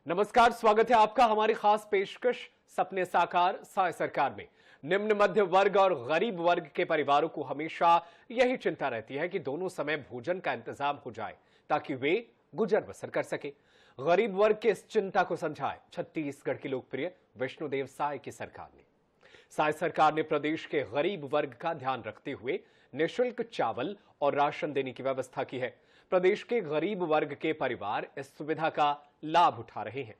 नमस्कार, स्वागत है आपका हमारी खास पेशकश सपने साकार साय सरकार में। निम्न मध्य वर्ग और गरीब वर्ग के परिवारों को हमेशा यही चिंता रहती है कि दोनों समय भोजन का इंतजाम हो जाए ताकि वे गुजर बसर कर सके। गरीब वर्ग की इस चिंता को समझाए छत्तीसगढ़ की लोकप्रिय विष्णुदेव साय की सरकार ने। साय सरकार ने प्रदेश के गरीब वर्ग का ध्यान रखते हुए निःशुल्क चावल और राशन देने की व्यवस्था की है। प्रदेश के गरीब वर्ग के परिवार इस सुविधा का लाभ उठा रहे हैं।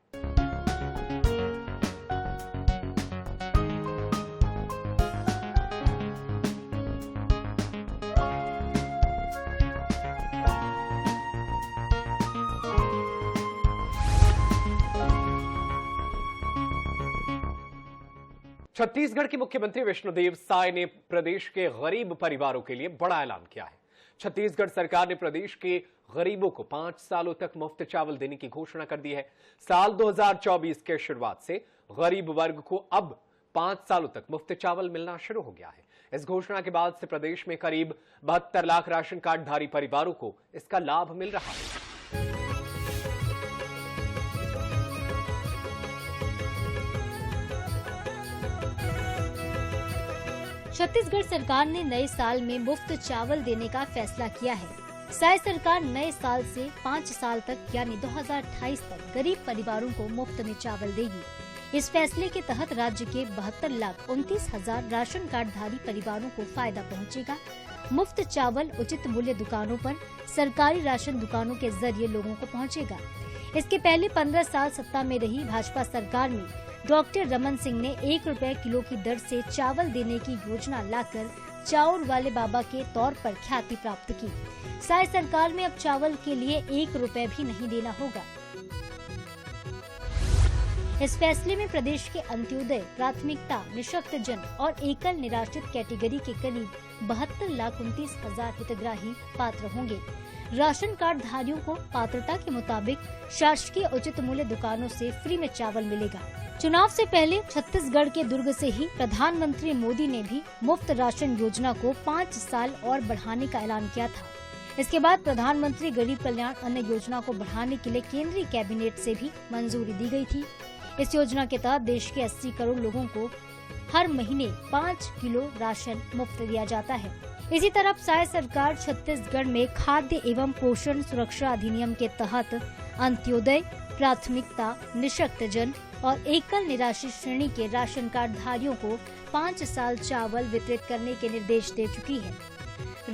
छत्तीसगढ़ के मुख्यमंत्री विष्णुदेव साय ने प्रदेश के गरीब परिवारों के लिए बड़ा ऐलान किया है। छत्तीसगढ़ सरकार ने प्रदेश के गरीबों को 5 सालों तक मुफ्त चावल देने की घोषणा कर दी है। साल 2024 के शुरुआत से गरीब वर्ग को अब 5 सालों तक मुफ्त चावल मिलना शुरू हो गया है। इस घोषणा के बाद से प्रदेश में करीब 72 लाख राशन कार्डधारी परिवारों को इसका लाभ मिल रहा है। छत्तीसगढ़ सरकार ने नए साल में मुफ्त चावल देने का फैसला किया है। साय सरकार नए साल से 5 साल तक यानी 2028 तक गरीब परिवारों को मुफ्त में चावल देगी। इस फैसले के तहत राज्य के 72,29,000 राशन कार्डधारी परिवारों को फायदा पहुंचेगा। मुफ्त चावल उचित मूल्य दुकानों पर सरकारी राशन दुकानों के जरिए लोगों को पहुंचेगा। इसके पहले 15 साल सत्ता में रही भाजपा सरकार में डॉक्टर रमन सिंह ने 1 रुपए किलो की दर से चावल देने की योजना लाकर चाउर वाले बाबा के तौर पर ख्याति प्राप्त की। साय सरकार में अब चावल के लिए 1 रुपए भी नहीं देना होगा। इस फैसले में प्रदेश के अंत्योदय, प्राथमिकता, निःशक्त जन और एकल निराश्रित कैटेगरी के करीब 72,29,000 हितग्राही पात्र होंगे। राशन कार्ड धारियों को पात्रता के मुताबिक शासकीय उचित मूल्य दुकानों से फ्री में चावल मिलेगा। चुनाव से पहले छत्तीसगढ़ के दुर्ग से ही प्रधानमंत्री मोदी ने भी मुफ्त राशन योजना को 5 साल और बढ़ाने का ऐलान किया था। इसके बाद प्रधानमंत्री गरीब कल्याण अन्न योजना को बढ़ाने के लिए केंद्रीय कैबिनेट से भी मंजूरी दी गई थी। इस योजना के तहत देश के 80 करोड़ लोगों को हर महीने 5 किलो राशन मुफ्त दिया जाता है। इसी तरह साय सरकार छत्तीसगढ़ में खाद्य एवं पोषण सुरक्षा अधिनियम के तहत अंत्योदय, प्राथमिकता, निःशक्त जन और एकल निराश्रित श्रेणी के राशन कार्ड धारियों को 5 साल चावल वितरित करने के निर्देश दे चुकी है।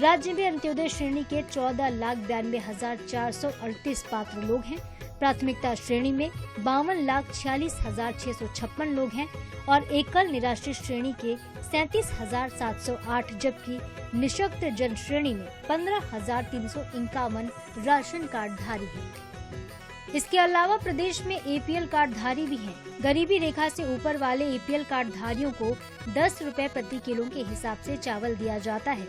राज्य में अंत्योदय श्रेणी के 14,92,438 पात्र लोग हैं। प्राथमिकता श्रेणी में 52,46,656 लोग हैं और एकल निराश्रित श्रेणी के 37,708 जबकि निःशक्त जन श्रेणी में 15,351 राशन कार्ड धारी हैं। इसके अलावा प्रदेश में APL कार्ड धारी भी हैं। गरीबी रेखा से ऊपर वाले APL कार्ड धारियों को 10 रुपए प्रति किलो के हिसाब से चावल दिया जाता है।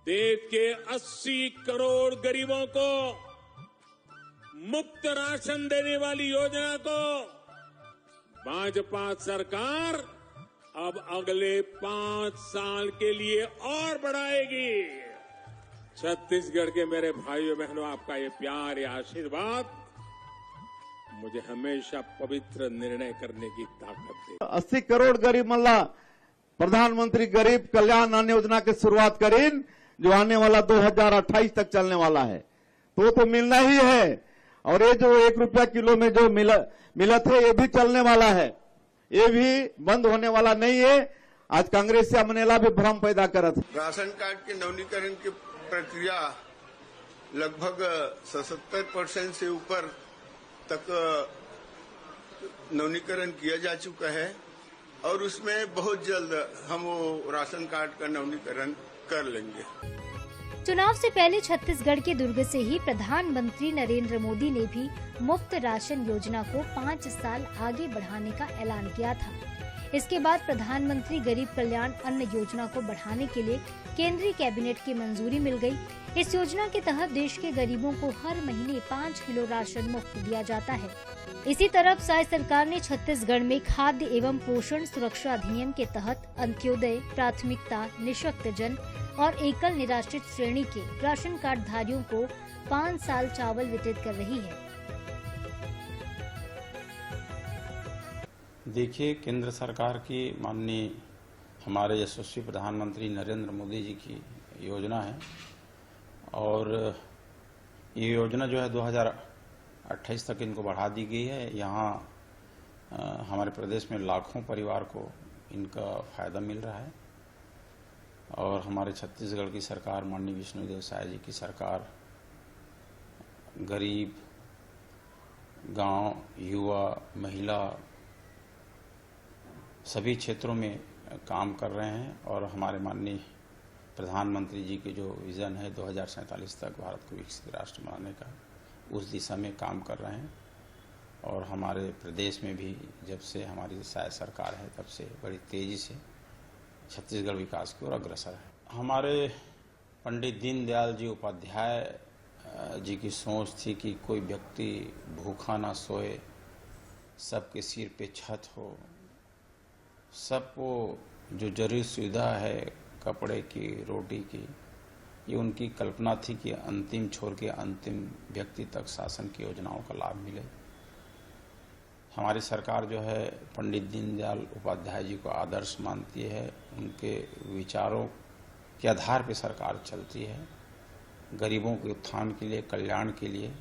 देश के 80 करोड़ गरीबों को मुफ्त राशन देने वाली योजना को भाजपा सरकार अब अगले 5 साल के लिए और बढ़ाएगी। छत्तीसगढ़ के मेरे भाइयों बहनों, आपका ये प्यार, ये आशीर्वाद मुझे हमेशा पवित्र निर्णय करने की ताकत दे। 80 करोड़ गरीब मल्ला प्रधानमंत्री गरीब कल्याण अन्न योजना की शुरुआत करीन, जो आने वाला 2028 तक चलने वाला है। तो मिलना ही है। और ये जो 1 रुपया किलो में जो मिलत है, ये भी चलने वाला है, ये भी बंद होने वाला नहीं है। आज कांग्रेस से अमनेला भी भ्रम पैदा करत। राशन कार्ड के नवीनीकरण की प्रक्रिया लगभग 77% से ऊपर तक नवीनीकरण किया जा चुका है और उसमें बहुत जल्द हम वो राशन कार्ड का नवीनीकरण कर लेंगे। चुनाव से पहले छत्तीसगढ़ के दुर्ग से ही प्रधानमंत्री नरेंद्र मोदी ने भी मुफ्त राशन योजना को 5 साल आगे बढ़ाने का ऐलान किया था। इसके बाद प्रधानमंत्री गरीब कल्याण अन्न योजना को बढ़ाने के लिए केंद्रीय कैबिनेट की मंजूरी मिल गई। इस योजना के तहत देश के गरीबों को हर महीने 5 किलो राशन मुफ्त दिया जाता है। इसी तरह साय सरकार ने छत्तीसगढ़ में खाद्य एवं पोषण सुरक्षा अधिनियम के तहत अंत्योदय, प्राथमिकता, निःशक्त जन और एकल निराश्रित श्रेणी के राशन कार्ड धारियों को 5 साल चावल वितरित कर रही है। देखिए, केंद्र सरकार की माननीय हमारे यशस्वी प्रधानमंत्री नरेंद्र मोदी जी की योजना है और ये योजना जो है 2028 तक इनको बढ़ा दी गई है। यहाँ हमारे प्रदेश में लाखों परिवार को इनका फायदा मिल रहा है और हमारे छत्तीसगढ़ की सरकार माननीय विष्णुदेव साय जी की सरकार गरीब, गांव, युवा, महिला सभी क्षेत्रों में काम कर रहे हैं और हमारे माननीय प्रधानमंत्री जी के जो विज़न है 2047 तक भारत को विकसित राष्ट्र बनाने का, उस दिशा में काम कर रहे हैं। और हमारे प्रदेश में भी जब से हमारी साय सरकार है तब से बड़ी तेज़ी से छत्तीसगढ़ विकास की ओर अग्रसर है। हमारे पंडित दीनदयाल जी उपाध्याय जी की सोच थी कि कोई व्यक्ति भूखा ना सोए, सबके सिर पे छत हो, सबको जो जरूरी सुविधा है कपड़े की, रोटी की, ये उनकी कल्पना थी कि अंतिम छोर के अंतिम व्यक्ति तक शासन की योजनाओं का लाभ मिले। हमारी सरकार जो है पंडित दीनदयाल उपाध्याय जी को आदर्श मानती है, उनके विचारों के आधार पर सरकार चलती है। गरीबों के उत्थान के लिए, कल्याण के लिए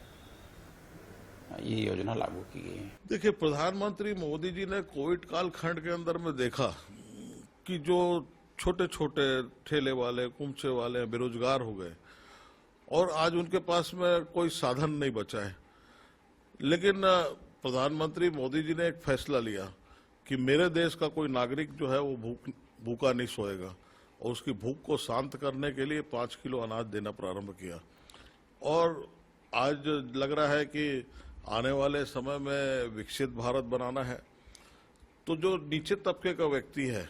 ये योजना लागू की गई है। देखिए, प्रधानमंत्री मोदी जी ने कोविड काल खंड के अंदर में देखा कि जो छोटे छोटे ठेले वाले, कुमचे वाले बेरोजगार हो गए और आज उनके पास में कोई साधन नहीं बचा है। लेकिन प्रधानमंत्री मोदी जी ने एक फैसला लिया कि मेरे देश का कोई नागरिक जो है वो भूखा नहीं सोएगा और उसकी भूख को शांत करने के लिए 5 किलो अनाज देना प्रारंभ किया। और आज लग रहा है कि आने वाले समय में विकसित भारत बनाना है तो जो नीचे तबके का व्यक्ति है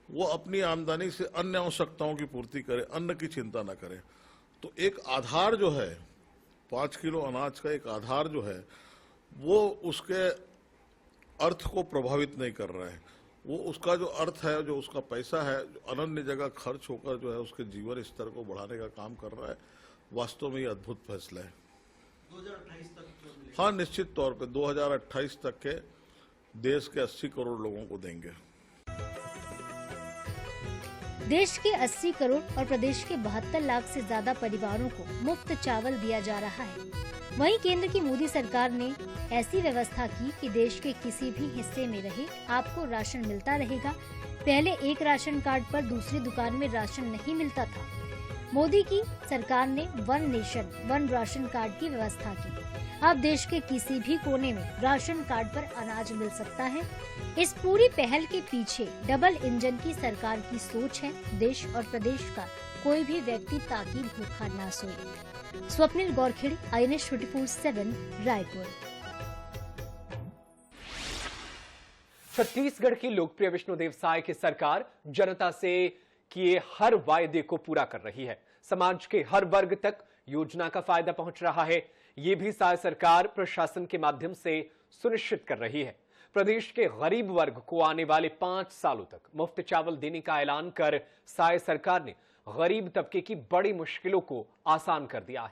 वो अपनी आमदनी से अन्य आवश्यकताओं की पूर्ति करे, अन्न की चिंता न करे। तो एक आधार जो है 5 किलो अनाज का एक आधार जो है वो उसके अर्थ को प्रभावित नहीं कर रहा है। वो उसका जो अर्थ है, जो उसका पैसा है, जो अनन्य जगह खर्च होकर जो है उसके जीवन स्तर को बढ़ाने का काम कर रहा है। वास्तव में ये अद्भुत फैसला है। 2028 तक हाँ, निश्चित तौर पे 2028 तक के देश के 80 करोड़ लोगों को देंगे। देश के 80 करोड़ और प्रदेश के 72 लाख से ज्यादा परिवारों को मुफ्त चावल दिया जा रहा है। वहीं केंद्र की मोदी सरकार ने ऐसी व्यवस्था की कि देश के किसी भी हिस्से में रहे आपको राशन मिलता रहेगा। पहले एक राशन कार्ड पर दूसरी दुकान में राशन नहीं मिलता था। मोदी की सरकार ने one nation one ration card की व्यवस्था की। अब देश के किसी भी कोने में राशन कार्ड पर अनाज मिल सकता है। इस पूरी पहल के पीछे डबल इंजन की सरकार की सोच है। देश और प्रदेश का कोई भी व्यक्ति ताकि भूखा ना सोए। स्वप्निल गौरखेड़ी, INS 24/7 रायपुर। छत्तीसगढ़ की लोकप्रिय विष्णुदेव साय की सरकार जनता से किए हर वायदे को पूरा कर रही है। समाज के हर वर्ग तक योजना का फायदा पहुंच रहा है। ये भी साय सरकार प्रशासन के माध्यम से सुनिश्चित कर रही है। प्रदेश के गरीब वर्ग को आने वाले 5 सालों तक मुफ्त चावल देने का ऐलान कर साय सरकार ने गरीब तबके की बड़ी मुश्किलों को आसान कर दिया है।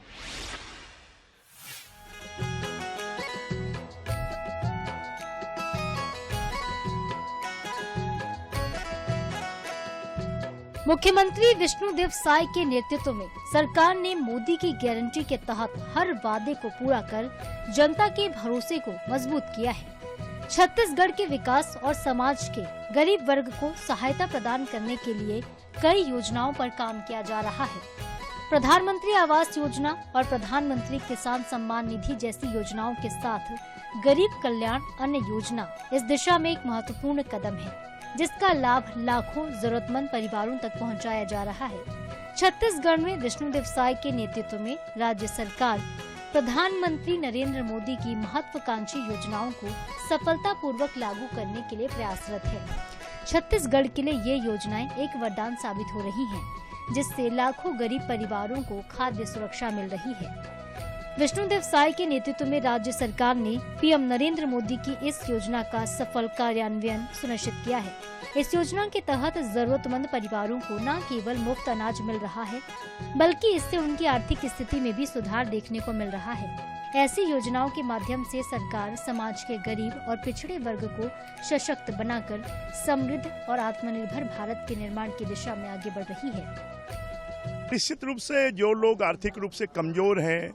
मुख्यमंत्री विष्णुदेव साय के नेतृत्व में सरकार ने मोदी की गारंटी के तहत हर वादे को पूरा कर जनता के भरोसे को मजबूत किया है। छत्तीसगढ़ के विकास और समाज के गरीब वर्ग को सहायता प्रदान करने के लिए कई योजनाओं पर काम किया जा रहा है। प्रधानमंत्री आवास योजना और प्रधानमंत्री किसान सम्मान निधि जैसी योजनाओं के साथ गरीब कल्याण अन्न योजना इस दिशा में एक महत्वपूर्ण कदम है, जिसका लाभ लाखों जरूरतमंद परिवारों तक पहुंचाया जा रहा है। छत्तीसगढ़ में विष्णुदेव साय के नेतृत्व में राज्य सरकार प्रधानमंत्री नरेंद्र मोदी की महत्वाकांक्षी योजनाओं को सफलतापूर्वक लागू करने के लिए प्रयासरत है। छत्तीसगढ़ के लिए ये योजनाएं एक वरदान साबित हो रही हैं, जिससे लाखों गरीब परिवारों को खाद्य सुरक्षा मिल रही है। विष्णुदेव साय के नेतृत्व में राज्य सरकार ने PM नरेंद्र मोदी की इस योजना का सफल कार्यान्वयन सुनिश्चित किया है। इस योजना के तहत जरूरतमंद परिवारों को न केवल मुफ्त अनाज मिल रहा है, बल्कि इससे उनकी आर्थिक स्थिति में भी सुधार देखने को मिल रहा है। ऐसी योजनाओं के माध्यम से सरकार समाज के गरीब और पिछड़े वर्ग को सशक्त बनाकर समृद्ध और आत्मनिर्भर भारत के निर्माण की दिशा में आगे बढ़ रही है। निश्चित रूप से जो लोग आर्थिक रूप से कमजोर हैं,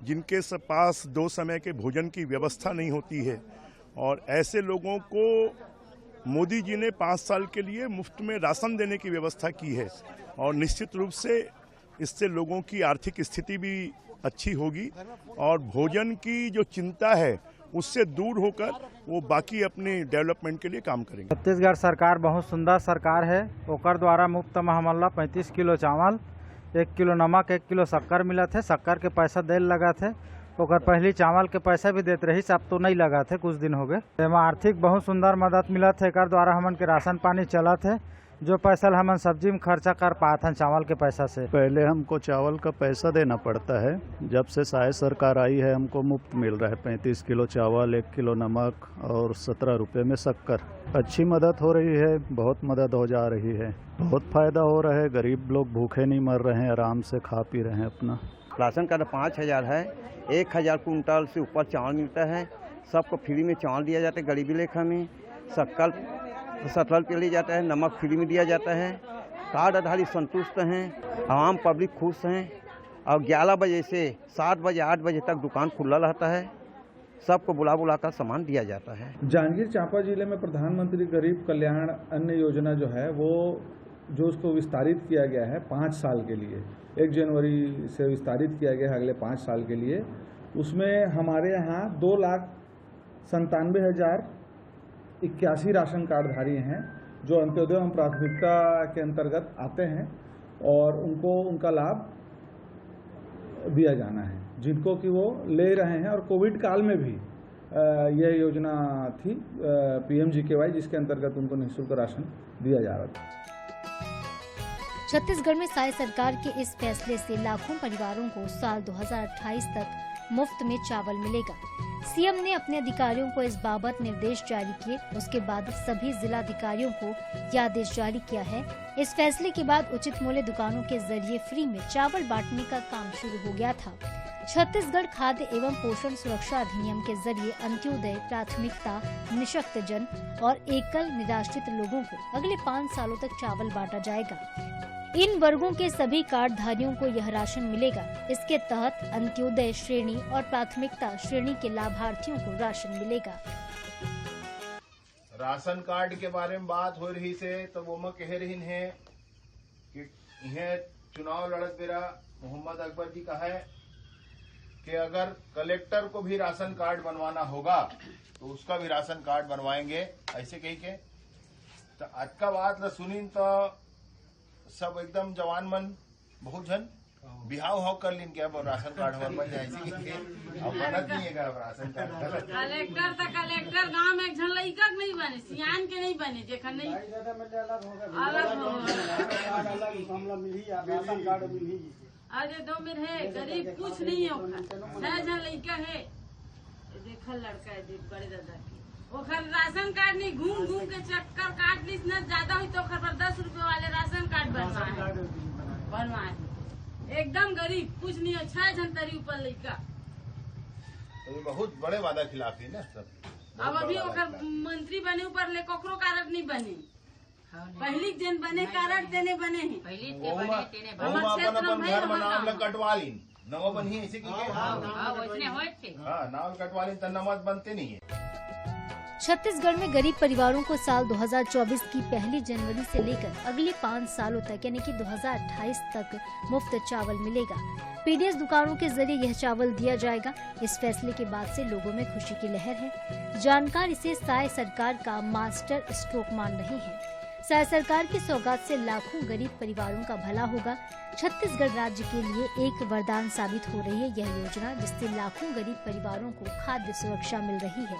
जिनके पास 2 समय के भोजन की व्यवस्था नहीं होती है, और ऐसे लोगों को मोदी जी ने 5 साल के लिए मुफ्त में राशन देने की व्यवस्था की है, और निश्चित रूप से इससे लोगों की आर्थिक स्थिति भी अच्छी होगी और भोजन की जो चिंता है उससे दूर होकर वो बाकी अपने डेवलपमेंट के लिए काम करेंगे। छत्तीसगढ़ सरकार बहुत सुंदर सरकार है। ओकर द्वारा मुफ्त में हमला 35 किलो चावल, 1 किलो नमक, 1 किलो शक्कर मिला थे। शक्कर के पैसा देल लगा थे, ओकर पहली चावल के पैसा भी देते रही, अब तो नहीं लगा थे, कुछ दिन हो गए। एमा आर्थिक बहुत सुंदर मदद मिला थे। एकर द्वारा हमन के राशन पानी चला थे, जो पैसा हमन सब्जी में खर्चा कर पाते हैं चावल के पैसा से। पहले हमको चावल का पैसा देना पड़ता है, जब से साय सरकार आई है हमको मुफ्त मिल रहा है। 35 किलो चावल, 1 किलो नमक और 17 रुपये में शक्कर। अच्छी मदद हो रही है, बहुत मदद हो जा रही है, बहुत फायदा हो रहा है। गरीब लोग भूखे नहीं मर रहे हैं, आराम से खा पी रहे हैं अपना। राशन कार्ड 5000 है, 1000 कुंटल से ऊपर चावल मिलता है। सबको फ्री में चावल दिया जाता है, गरीबी लेखा में। शक्कर 17 रुपये लिया जाता है, नमक फ्री में दिया जाता है। कार्ड आधारित संतुष्ट हैं, आम पब्लिक खुश हैं। और 11 बजे से 7 बजे 8 बजे तक दुकान खुला रहता है। सबको बुला कर सामान दिया जाता है। जांजगीर चांपा जिले में प्रधानमंत्री गरीब कल्याण अन्न योजना जो है वो जो उसको विस्तारित किया गया है 5 साल के लिए, 1 जनवरी से विस्तारित किया गया है अगले 5 साल के लिए। उसमें हमारे यहाँ 2,97,081 राशन कार्डधारी हैं जो अंत्योदय एवं प्राथमिकता के अंतर्गत आते हैं और उनको उनका लाभ दिया जाना है, जिनको कि वो ले रहे हैं। और कोविड काल में भी यह योजना थी PMGKY, जिसके अंतर्गत उनको निःशुल्क राशन दिया जा रहा था। छत्तीसगढ़ में साय सरकार के इस फैसले से लाखों परिवारों को साल 2028 तक मुफ्त में चावल मिलेगा। सीएम ने अपने अधिकारियों को इस बाबत निर्देश जारी किए। उसके बाद सभी जिलाधिकारियों को यह आदेश जारी किया है। इस फैसले के बाद उचित मूल्य दुकानों के जरिए फ्री में चावल बांटने का काम शुरू हो गया था। छत्तीसगढ़ खाद्य एवं पोषण सुरक्षा अधिनियम के जरिए अंत्योदय, प्राथमिकता, निःशक्त जन और एकल निराश्रित लोगों को अगले 5 सालों तक चावल बांटा जाएगा। इन वर्गों के सभी कार्डधारियों को यह राशन मिलेगा। इसके तहत अंत्योदय श्रेणी और प्राथमिकता श्रेणी के लाभार्थियों को राशन मिलेगा। राशन कार्ड के बारे में बात हो रही से तो वो में कह रही है कि यह चुनाव लड़त बेरा मोहम्मद अकबर जी का है कि अगर कलेक्टर को भी राशन कार्ड बनवाना होगा तो उसका भी राशन कार्ड बनवाएंगे, ऐसे कही के। तो आज का बात ल सुनी तो सब एकदम जवान मन बहुत जन बिहाव हाव कर लीन क्या राशन कार्ड बन जाए, अब बनत नहीं है राशन कार्ड। कलेक्टर तो कलेक्टर गांव में एक झन लड़का नहीं बने, सियान के नहीं बने, जेखन नहीं अलग अरे 2 में है, गरीब कुछ नहीं है। 6 जन लड़का है, देखा लड़का है बड़े दादा की, ओखर राशन कार्ड नहीं, घूम घूम के चक्कर काट ली न ज्यादा हुई तो ओखर पर 10 रुपए वाले राशन कार्ड बनवाए। एकदम गरीब कुछ नहीं है, 6 जन तरी ऊपर लड़का। तो बहुत बड़े वादा खिलाफ है ना सब। अब अभी ओखर मंत्री बने ऊपर ले कोकरो कार्ड नहीं बने, पहली जन बने कार्ड देने बने हैं। घर में नाम कटवा ली नवा बनी ऐसे की नाम कटवा ली तो नमक बनते नहीं है। छत्तीसगढ़ में गरीब परिवारों को साल 2024 की 1 जनवरी से लेकर अगले 5 सालों तक यानी कि 2028 तक मुफ्त चावल मिलेगा। पीडीएस दुकानों के जरिए यह चावल दिया जाएगा। इस फैसले के बाद से लोगों में खुशी की लहर है। जानकार इसे साय सरकार का मास्टर स्ट्रोक मान रहे हैं। साय सरकार की सौगात से लाखों गरीब परिवारों का भला होगा। छत्तीसगढ़ राज्य के लिए एक वरदान साबित हो रही है यह योजना, जिससे लाखों गरीब परिवारों को खाद्य सुरक्षा मिल रही है।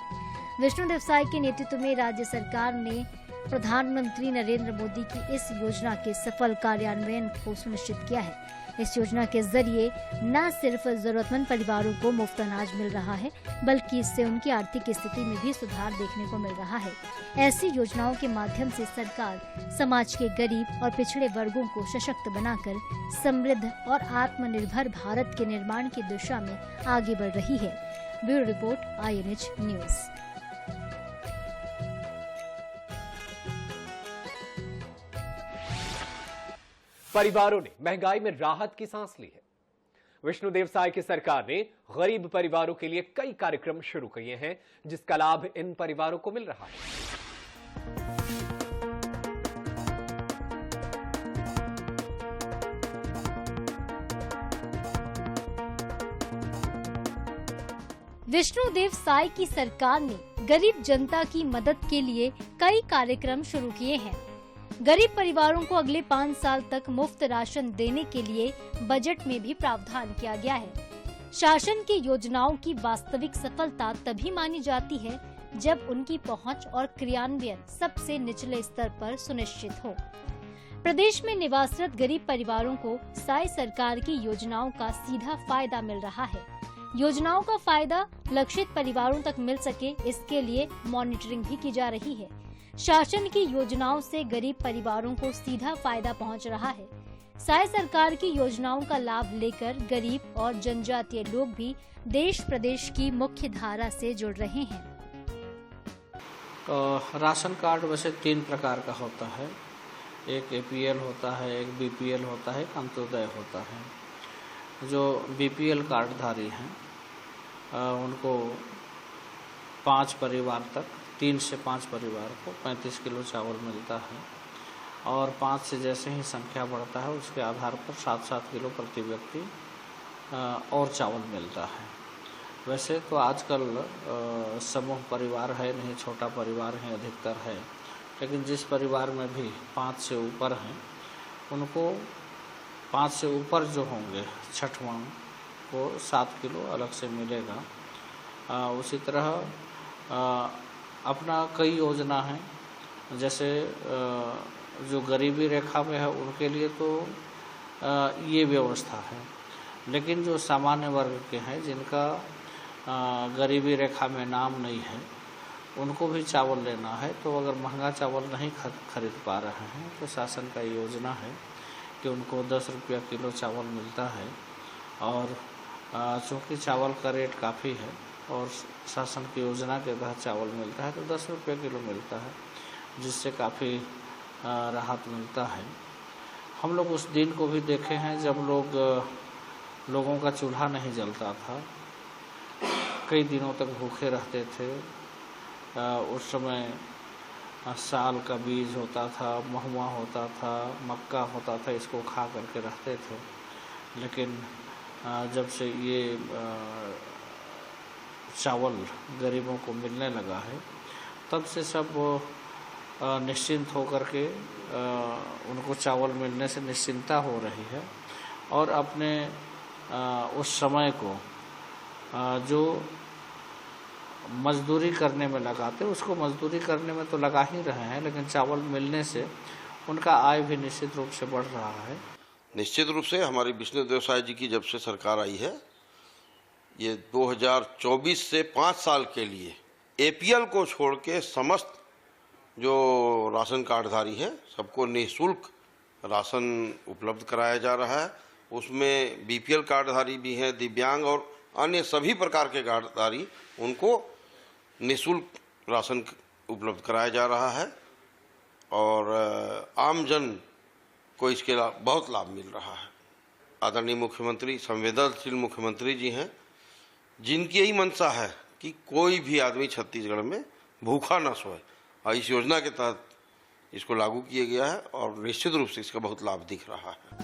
विष्णुदेव साय के नेतृत्व में राज्य सरकार ने प्रधानमंत्री नरेंद्र मोदी की इस योजना के सफल कार्यान्वयन को सुनिश्चित किया है। इस योजना के जरिए न सिर्फ जरूरतमंद परिवारों को मुफ्त अनाज मिल रहा है, बल्कि इससे उनकी आर्थिक स्थिति में भी सुधार देखने को मिल रहा है। ऐसी योजनाओं के माध्यम से सरकार समाज के गरीब और पिछड़े वर्गों को सशक्त बनाकर समृद्ध और आत्मनिर्भर भारत के निर्माण की दिशा में आगे बढ़ रही है। Bureau report, INH news. परिवारों ने महंगाई में राहत की सांस ली है। विष्णुदेव साय की सरकार ने गरीब परिवारों के लिए कई कार्यक्रम शुरू किए हैं, जिसका लाभ इन परिवारों को मिल रहा है। विष्णुदेव साय की सरकार ने गरीब जनता की मदद के लिए कई कार्यक्रम शुरू किए हैं। गरीब परिवारों को अगले 5 साल तक मुफ्त राशन देने के लिए बजट में भी प्रावधान किया गया है। शासन की योजनाओं की वास्तविक सफलता तभी मानी जाती है जब उनकी पहुंच और क्रियान्वयन सबसे निचले स्तर पर सुनिश्चित हो। प्रदेश में निवासरत गरीब परिवारों को साय सरकार की योजनाओं का सीधा फायदा मिल रहा है। योजनाओं का फायदा लक्षित परिवारों तक मिल सके, इसके लिए मॉनिटरिंग भी की जा रही है। शासन की योजनाओं से गरीब परिवारों को सीधा फायदा पहुंच रहा है। साय सरकार की योजनाओं का लाभ लेकर गरीब और जनजातीय लोग भी देश प्रदेश की मुख्य धारा से जुड़ रहे हैं। राशन कार्ड वैसे 3 प्रकार का होता है। एक APL होता है, एक BPL होता है, एक अंत्योदय होता है। जो BPL कार्डधारी हैं उनको 5 परिवार तक, 3 से 5 परिवार को 35 किलो चावल मिलता है और 5 से जैसे ही संख्या बढ़ता है उसके आधार पर 7-7 किलो प्रति व्यक्ति और चावल मिलता है। वैसे तो आजकल समूह परिवार है नहीं, छोटा परिवार है अधिकतर है, लेकिन जिस परिवार में भी 5 से ऊपर हैं उनको 5 से ऊपर जो होंगे छठवां को 7 किलो अलग से मिलेगा। उसी तरह अपना कई योजना है, जैसे जो गरीबी रेखा में है उनके लिए तो ये व्यवस्था है, लेकिन जो सामान्य वर्ग के हैं जिनका गरीबी रेखा में नाम नहीं है उनको भी चावल लेना है, तो अगर महंगा चावल नहीं खरीद पा रहे हैं तो शासन का योजना है कि उनको 10 रुपया किलो चावल मिलता है। और चूँकि चावल का रेट काफ़ी है और शासन की योजना के तहत चावल मिलता है तो 10 रुपये किलो मिलता है, जिससे काफ़ी राहत मिलता है। हम लोग उस दिन को भी देखे हैं जब लोगों का चूल्हा नहीं जलता था, कई दिनों तक भूखे रहते थे। उस समय साल का बीज होता था, महुआ होता था, मक्का होता था, इसको खा करके रहते थे। लेकिन जब से ये चावल गरीबों को मिलने लगा है तब से सब निश्चिंत होकर के उनको चावल मिलने से निश्चिंता हो रही है और अपने उस समय को जो मजदूरी करने में लगाते उसको मजदूरी करने में तो लगा ही रहे हैं, लेकिन चावल मिलने से उनका आय भी निश्चित रूप से बढ़ रहा है। निश्चित रूप से हमारी विष्णुदेव साय जी की जब से सरकार आई है, ये 2024 से 5 साल के लिए APL को छोड़ के समस्त जो राशन कार्डधारी हैं सबको निःशुल्क राशन उपलब्ध कराया जा रहा है। उसमें BPL कार्डधारी भी हैं, दिव्यांग और अन्य सभी प्रकार के कार्डधारी, उनको निःशुल्क राशन उपलब्ध कराया जा रहा है और आमजन को इसके बहुत लाभ मिल रहा है। आदरणीय मुख्यमंत्री संवेदनशील मुख्यमंत्री जी हैं, जिनकी यही मंशा है कि कोई भी आदमी छत्तीसगढ़ में भूखा न सोए, और इस योजना के तहत इसको लागू किया गया है और निश्चित रूप से इसका बहुत लाभ दिख रहा है।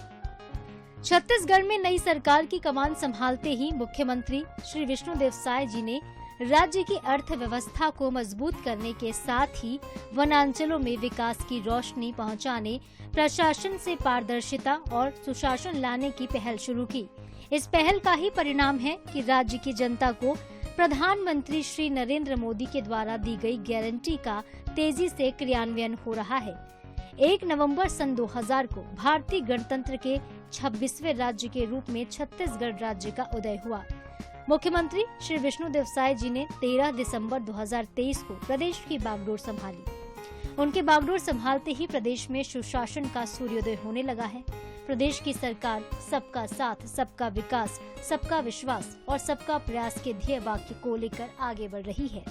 छत्तीसगढ़ में नई सरकार की कमान संभालते ही मुख्यमंत्री श्री विष्णुदेव साय जी ने राज्य की अर्थव्यवस्था को मजबूत करने के साथ ही वनांचलों में विकास की रोशनी पहुंचाने, प्रशासन से पारदर्शिता और सुशासन लाने की पहल शुरू की। इस पहल का ही परिणाम है कि राज्य की जनता को प्रधानमंत्री श्री नरेंद्र मोदी के द्वारा दी गई गारंटी का तेजी से क्रियान्वयन हो रहा है। 1 नवंबर सन 2000 को भारतीय गणतंत्र के 26वें राज्य के रूप में छत्तीसगढ़ राज्य का उदय हुआ। मुख्यमंत्री श्री विष्णुदेव साय जी ने 13 दिसंबर 2023 को प्रदेश की बागडोर संभाली। उनके बागडोर संभालते ही प्रदेश में सुशासन का सूर्योदय होने लगा है। प्रदेश की सरकार सबका साथ, सबका विकास, सबका विश्वास और सबका प्रयास के ध्येय वाक्य को लेकर आगे बढ़ रही है।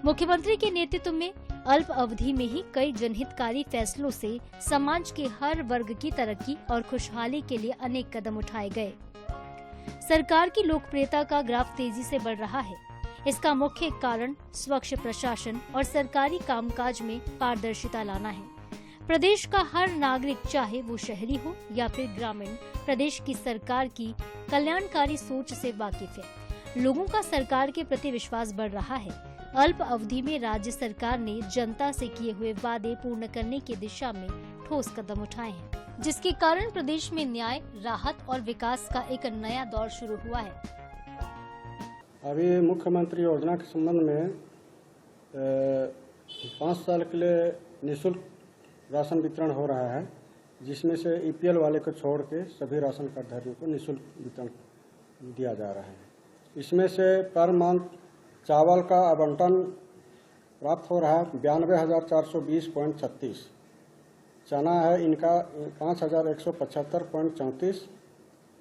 मुख्यमंत्री के नेतृत्व में अल्प अवधि में ही कई जनहितकारी फैसलों से समाज के हर वर्ग की तरक्की और खुशहाली के लिए अनेक कदम उठाए गए। सरकार की लोकप्रियता का ग्राफ तेजी से बढ़ रहा है। इसका मुख्य कारण स्वच्छ प्रशासन और सरकारी कामकाज में पारदर्शिता लाना है। प्रदेश का हर नागरिक, चाहे वो शहरी हो या फिर ग्रामीण, प्रदेश की सरकार की कल्याणकारी सोच से वाकिफ है। लोगों का सरकार के प्रति विश्वास बढ़ रहा है। अल्प अवधि में राज्य सरकार ने जनता से किए हुए वादे पूर्ण करने की दिशा में ठोस कदम उठाए हैं, जिसके कारण प्रदेश में न्याय, राहत और विकास का एक नया दौर शुरू हुआ है। अभी मुख्यमंत्री योजना के संबंध में 5 साल के लिए निःशुल्क राशन वितरण हो रहा है, जिसमें से EPL वाले को छोड़ के सभी राशन कार्डधारियों को निःशुल्क वितरण दिया जा रहा है। इसमें से पर मंथ चावल का आवंटन प्राप्त हो रहा है 92,420.36, चना है इनका 5,175.34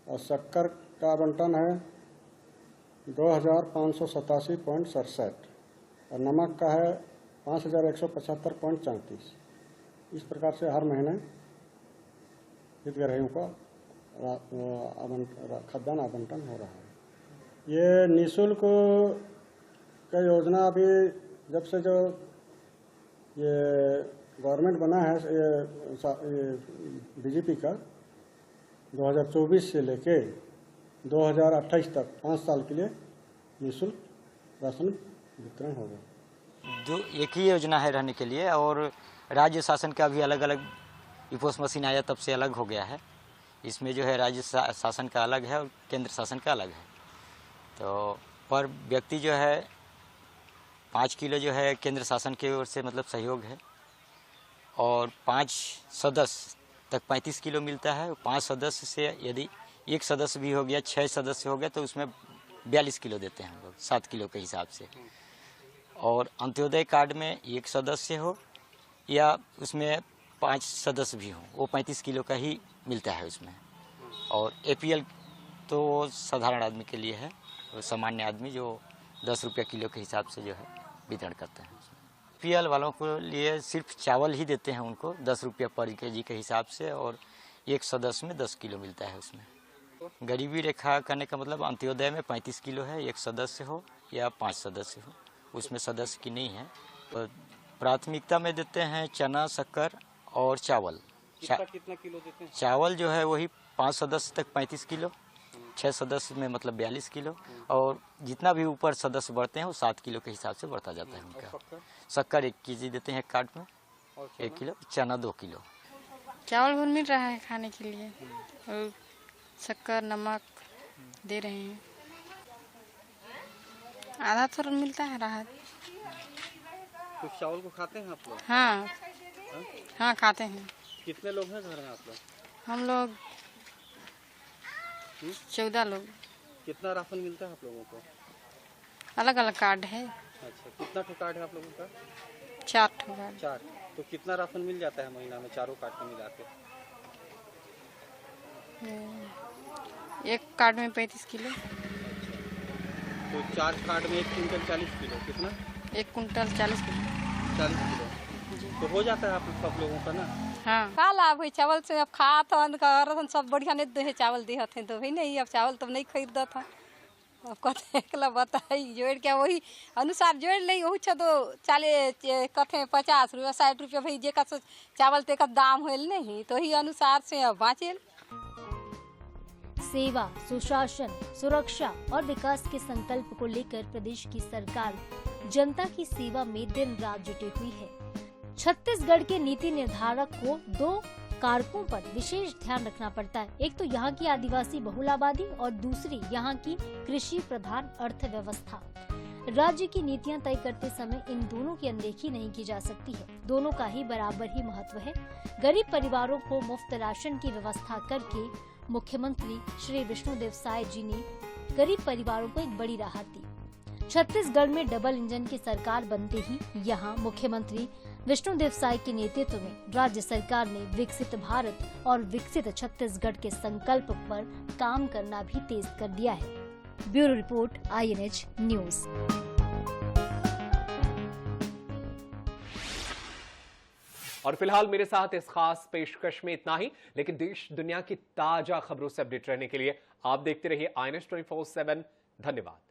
और शक्कर का आवंटन है 2,587.67 और नमक का है 5,175.34। इस प्रकार से हर महीने हितग्राहियों का खाद्यान्न आवंटन हो रहा है। ये निःशुल्क का योजना अभी जब से जो ये गवर्नमेंट बना है बीजेपी का 2024 से लेके 2028 तक 5 साल के लिए निःशुल्क राशन वितरण होगा। जो एक ही योजना है रहने के लिए, और राज्य शासन का भी अलग अलग इपोस मशीन आया तब से अलग हो गया है। इसमें जो है राज्य शासन का अलग है और केंद्र शासन का अलग है। तो पर व्यक्ति जो है 5 किलो जो है केंद्र शासन की ओर से मतलब सहयोग है, और 5 सदस्य तक 35 किलो मिलता है। 5 सदस्य से यदि एक सदस्य भी हो गया, 6 सदस्य हो गया, तो उसमें 42 किलो देते हैं हम लोग 7 किलो के हिसाब से। और अंत्योदय कार्ड में एक सदस्य हो या उसमें 5 सदस्य भी हों, वो 35 किलो का ही मिलता है उसमें। और APL तो वो साधारण आदमी के लिए है, वो सामान्य आदमी जो 10 रुपये किलो के हिसाब से जो है वितरण करते हैं। APL वालों को लिए सिर्फ चावल ही देते हैं उनको 10 रुपये पर kg के हिसाब से, और एक सदस्य में 10 किलो मिलता है उसमें। गरीबी रेखा करने का मतलब अंत्योदय में 35 किलो है, एक सदस्य हो या 5 सदस्य हो, उसमें सदस्य की नहीं है। तो प्राथमिकता में देते हैं चना, शक्कर और चावल। कितना किलो देते हैं? चावल जो है वही 5 सदस्य तक 35 किलो, 6 सदस्य में मतलब 42 किलो, और जितना भी ऊपर सदस्य बढ़ते हैं वो 7 किलो के हिसाब से बढ़ता जाता है उनका। शक्कर 1 kg देते हैं एक कार्ड में, 1 किलो, चना 2 किलो। चावल भी मिल रहा है खाने के लिए, और शक्कर, नमक दे रहे हैं। आधा थोड़ा मिलता है राहत। कुछ चावल को खाते हैं आप लोग? हाँ, हाँ खाते हैं। कितने लोग हैं घर में आप लोग? हम लोग 14 लोग। कितना राशन मिलता है आप लोगों को? अलग अलग कार्ड है। अच्छा, कितना ठो कार्ड है आप लोगों का? 4 ठो कार्ड। 4। तो कितना राशन मिल जाता है महीना में चारों कार्ड को मिला के? एक कार्ड में 35 किलो। तो 4 कार्ड में 1 क्विंटल 40 किलो। कितना? 1 कुंटल 40 किलो। 40 किलो तो हो जाता है आप सब लोगों का ना? हाँ। का लाभ है चावल से? अब खात हन सब बढ़िया नहीं दे चावल दे हथे तो भी नहीं, अब चावल तो नहीं खरीदा था। अब कथे एकला बताई जोड़ क्या वही अनुसार जोड़ ले वही छ तो चाले कथे 50 रुपया 60 रुपया भाई जे का चावल ते का दाम होल नहीं, तो ही अनुसार से अब बाँचेल। सेवा, सुशासन, सुरक्षा और विकास के संकल्प को लेकर प्रदेश की सरकार जनता की सेवा में दिन रात जुटी हुई है। छत्तीसगढ़ के नीति निर्धारक को 2 कारकों पर विशेष ध्यान रखना पड़ता है। एक तो यहाँ की आदिवासी बहुल आबादी और दूसरी यहाँ की कृषि प्रधान अर्थव्यवस्था। राज्य की नीतियां तय करते समय इन दोनों की अनदेखी नहीं की जा सकती है। दोनों का ही बराबर ही महत्व है। गरीब परिवारों को मुफ्त राशन की व्यवस्था करके मुख्यमंत्री श्री विष्णुदेव साय जी ने गरीब परिवारों को एक बड़ी राहत दी। छत्तीसगढ़ में डबल इंजन की सरकार बनते ही यहाँ मुख्यमंत्री विष्णुदेव साय के नेतृत्व में राज्य सरकार ने विकसित भारत और विकसित छत्तीसगढ़ के संकल्प पर काम करना भी तेज कर दिया है। Bureau report, INH news. और फिलहाल मेरे साथ इस खास पेशकश में इतना ही, लेकिन देश दुनिया की ताजा खबरों से अपडेट रहने के लिए आप देखते रहिए INH 24/7। धन्यवाद।